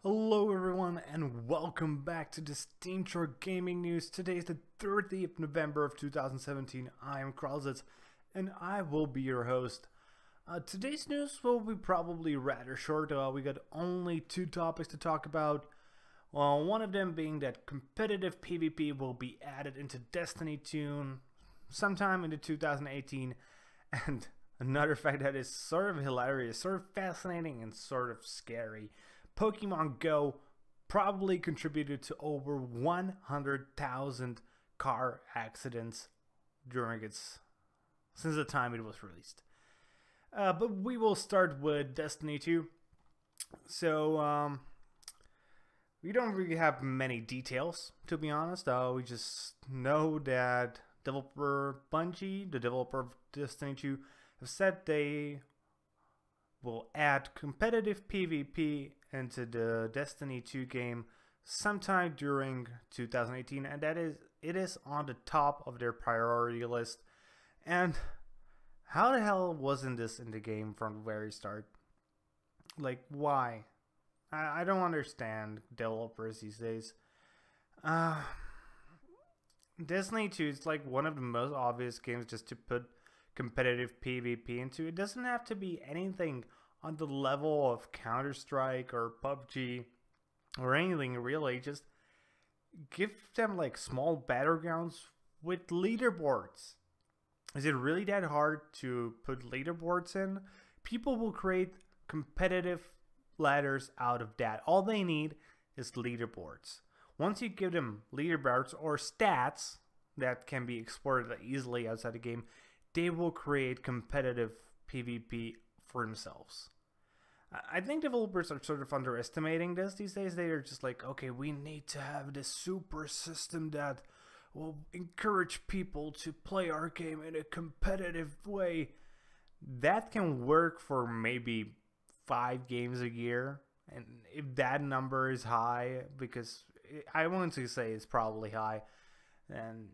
Hello everyone and welcome back to the SteemTrail Gaming News. Today is the 30th of November of 2017. I am Kralizec and I will be your host. Today's news will be probably rather short. We got only two topics to talk about. One of them being that competitive PvP will be added into Destiny 2 sometime into 2018, and another fact that is sort of hilarious, sort of fascinating, and sort of scary. Pokemon Go probably contributed to over 100,000 car accidents since the time it was released. But we will start with Destiny 2. So we don't really have many details, to be honest. We just know that developer Bungie, the developer of Destiny 2, have said they will add competitive PvP into the Destiny 2 game sometime during 2018, and it is on the top of their priority list. And how the hell wasn't this in the game from the very start? Like, why? I don't understand developers these days. Destiny 2 is like one of the most obvious games just to put competitive PvP into. It doesn't have to be anything on the level of Counter-Strike or PUBG or anything really. Just give them like small battlegrounds with leaderboards. Is it really that hard to put leaderboards in? People will create competitive ladders out of that. All they need is leaderboards. Once you give them leaderboards or stats that can be exported easily outside the game, they will create competitive PvP for themselves. I think developers are sort of underestimating this these days. They are just like, okay, we need to have this super system that will encourage people to play our game in a competitive way. That can work for maybe 5 games a year, and if that number is high, because I want to say it's probably high, and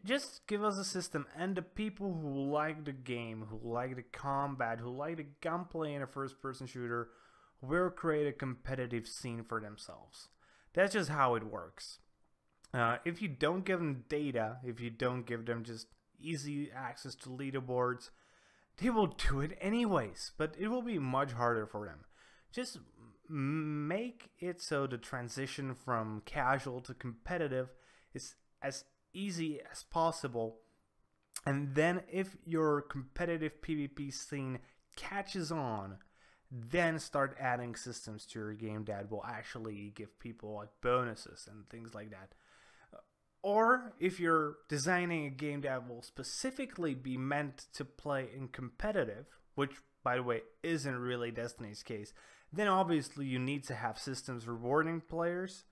just give us a system, and the people who like the game, who like the combat, who like the gunplay in a first-person shooter, will create a competitive scene for themselves. That's just how it works. If you don't give them data, if you don't give them just easy access to leaderboards, they will do it anyways, but it will be much harder for them. Just make it so the transition from casual to competitive is as easy as possible, and then if your competitive PvP scene catches on, then start adding systems to your game that will actually give people like bonuses and things like that. Or if you're designing a game that will specifically be meant to play in competitive, which by the way isn't really Destiny's case, then obviously you need to have systems rewarding players,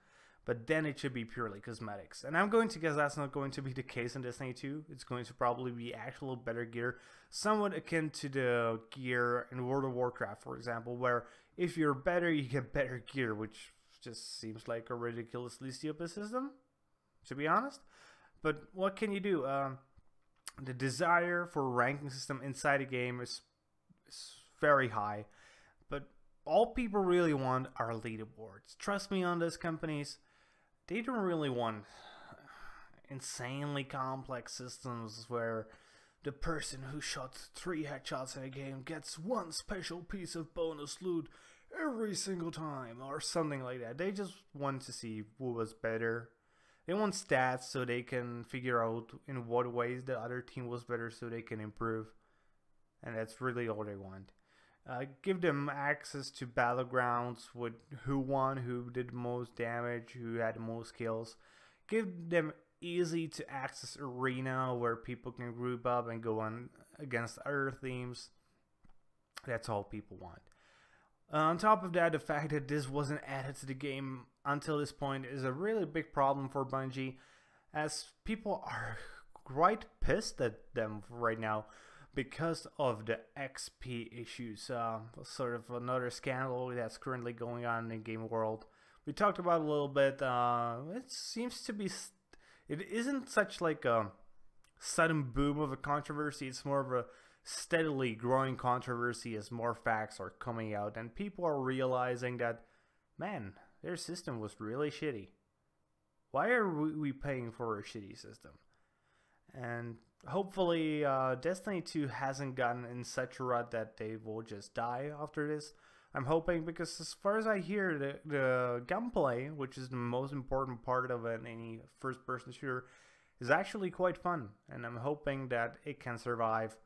but then it should be purely cosmetics. And I'm going to guess that's not going to be the case in Destiny 2. It's going to probably be actual better gear, somewhat akin to the gear in World of Warcraft, for example, where if you're better, you get better gear, which just seems like a ridiculously stupid system, to be honest. But what can you do? The desire for a ranking system inside a game is very high, but all people really want are leaderboards. Trust me on this, companies. They don't really want insanely complex systems where the person who shot 3 headshots in a game gets one special piece of bonus loot every single time or something like that. They just want to see who was better. They want stats so they can figure out in what ways the other team was better so they can improve. And that's really all they want. Give them access to battlegrounds with who won, who did the most damage, who had the most kills. Give them easy to access arena where people can group up and go on against other teams. That's all people want. On top of that, the fact that this wasn't added to the game until this point is a really big problem for Bungie, as people are quite pissed at them right now because of the XP issues. Sort of another scandal that's currently going on in the game world. We talked about it a little bit. It seems to be, it isn't such like a sudden boom of a controversy. It's more of a steadily growing controversy as more facts are coming out and people are realizing that, man, their system was really shitty. Why are we paying for a shitty system? And hopefully Destiny 2 hasn't gotten in such a rut that they will just die after this. I'm hoping, because as far as I hear, the gunplay, which is the most important part of any first-person shooter, is actually quite fun. And I'm hoping that it can survive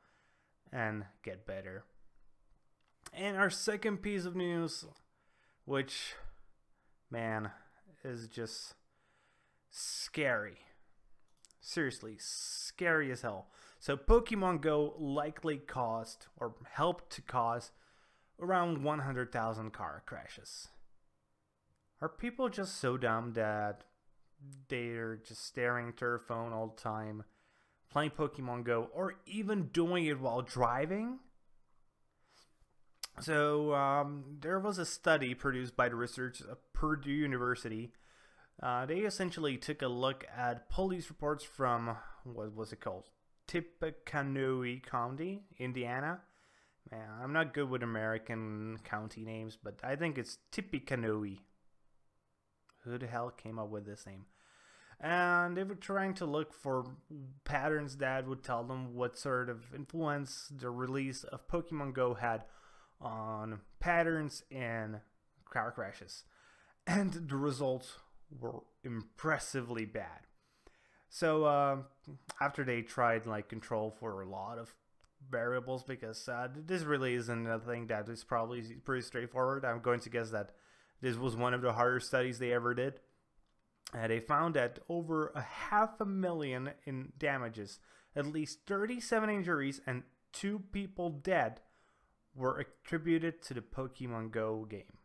and get better. And our second piece of news, which, man, is just scary. Seriously, scary as hell. So Pokemon Go likely caused, or helped to cause, around 100,000 car crashes. Are people just so dumb that they're just staring at their phone all the time, playing Pokemon Go, or even doing it while driving? So there was a study produced by the researchers at Purdue University. They essentially took a look at police reports from, what was it called? Tippecanoe County, Indiana. Man, I'm not good with American county names, but I think it's Tippecanoe. Who the hell came up with this name? And they were trying to look for patterns that would tell them what sort of influence the release of Pokemon Go had on patterns in car crashes. And the results were impressively bad. So after they tried like control for a lot of variables, because this really isn't a thing that is probably pretty straightforward. I'm going to guess that this was one of the harder studies they ever did. They found that over 500,000 in damages, at least 37 injuries, and 2 people dead were attributed to the Pokemon Go game.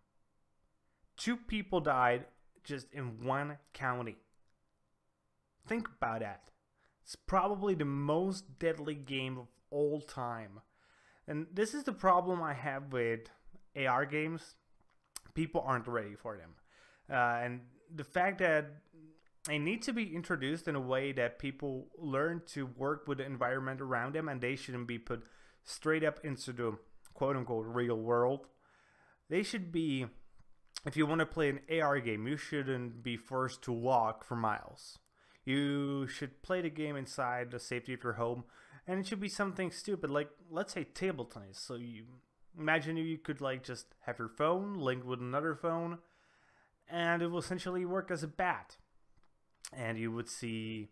2 people died just in one county. Think about that. It's probably the most deadly game of all time. And this is the problem I have with AR games. People aren't ready for them. And the fact that they need to be introduced in a way that people learn to work with the environment around them, and they shouldn't be put straight up into the quote-unquote real world. They should be, if you want to play an AR game, you shouldn't be forced to walk for miles. You should play the game inside the safety of your home, and it should be something stupid like, let's say, table tennis. So you imagine you could like just have your phone linked with another phone, and it will essentially work as a bat. And you would see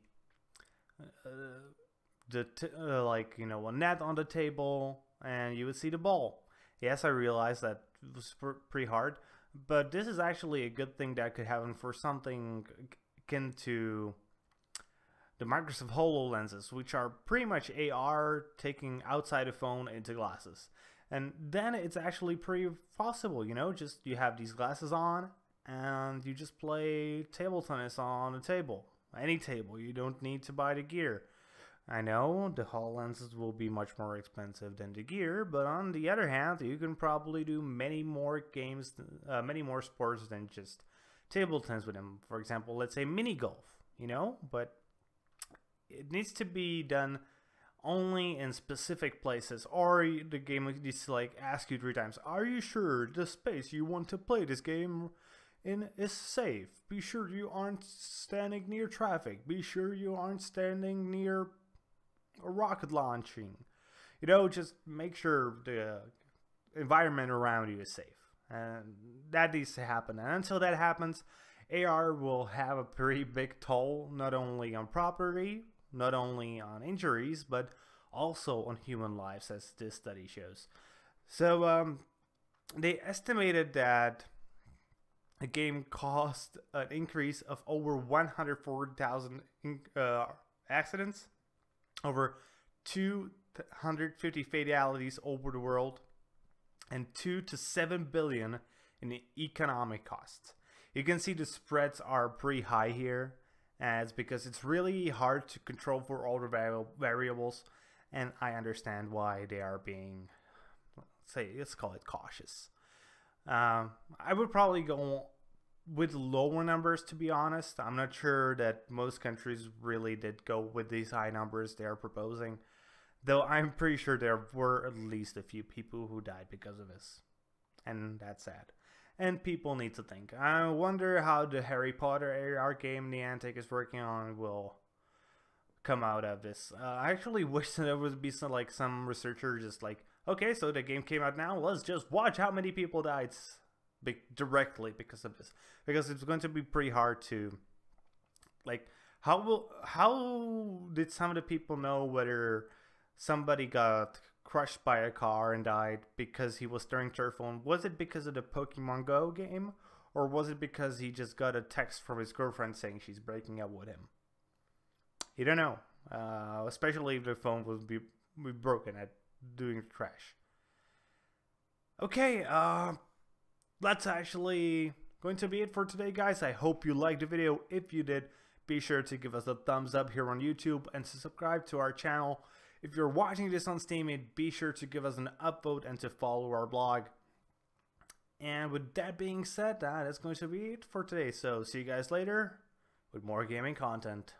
like, you know, a net on the table, and you would see the ball. Yes, I realize that it was pretty hard, but this is actually a good thing that could happen for something akin to the Microsoft HoloLenses, which are pretty much AR taking outside a phone into glasses. And then it's actually pretty possible, you know, just you have these glasses on and you just play table tennis on a table. Any table. You don't need to buy the gear. I know the HoloLenses will be much more expensive than the gear, but on the other hand, you can probably do many more games, many more sports than just table tennis with them. For example, let's say mini golf, you know, but it needs to be done only in specific places, or the game needs to like ask you 3 times, are you sure the space you want to play this game in is safe? Be sure you aren't standing near traffic. Be sure you aren't standing near a rocket launching. You know, just make sure the environment around you is safe. And that needs to happen. And until that happens, AR will have a pretty big toll, not only on property, not only on injuries, but also on human lives, as this study shows. So they estimated that the game caused an increase of over 104,000 accidents, over 250 fatalities over the world, and 2 to 7 billion in economic costs. You can see the spreads are pretty high here, and it's because it's really hard to control for all the variables, and I understand why they are being, let's call it cautious. I would probably go with lower numbers, to be honest. I'm not sure that most countries really did go with these high numbers they are proposing. Though I'm pretty sure there were at least a few people who died because of this. And that's sad. And people need to think. I wonder how the Harry Potter AR game Niantic is working on will come out of this. I actually wish that there would be some researcher just like, okay, so the game came out now, let's just watch how many people died directly because of this. Because it's going to be pretty hard to, like, how did some of the people know whether somebody got crushed by a car and died because he was throwing turf on? Was it because of the Pokemon Go game? Or was it because he just got a text from his girlfriend saying she's breaking up with him? You don't know. Especially if the phone would be broken at doing trash. Okay, that's actually going to be it for today, guys. I hope you liked the video. If you did, be sure to give us a thumbs up here on YouTube and to subscribe to our channel. If you're watching this on Steam, be sure to give us an upvote and to follow our blog. And with that being said, that is going to be it for today. So see you guys later with more gaming content.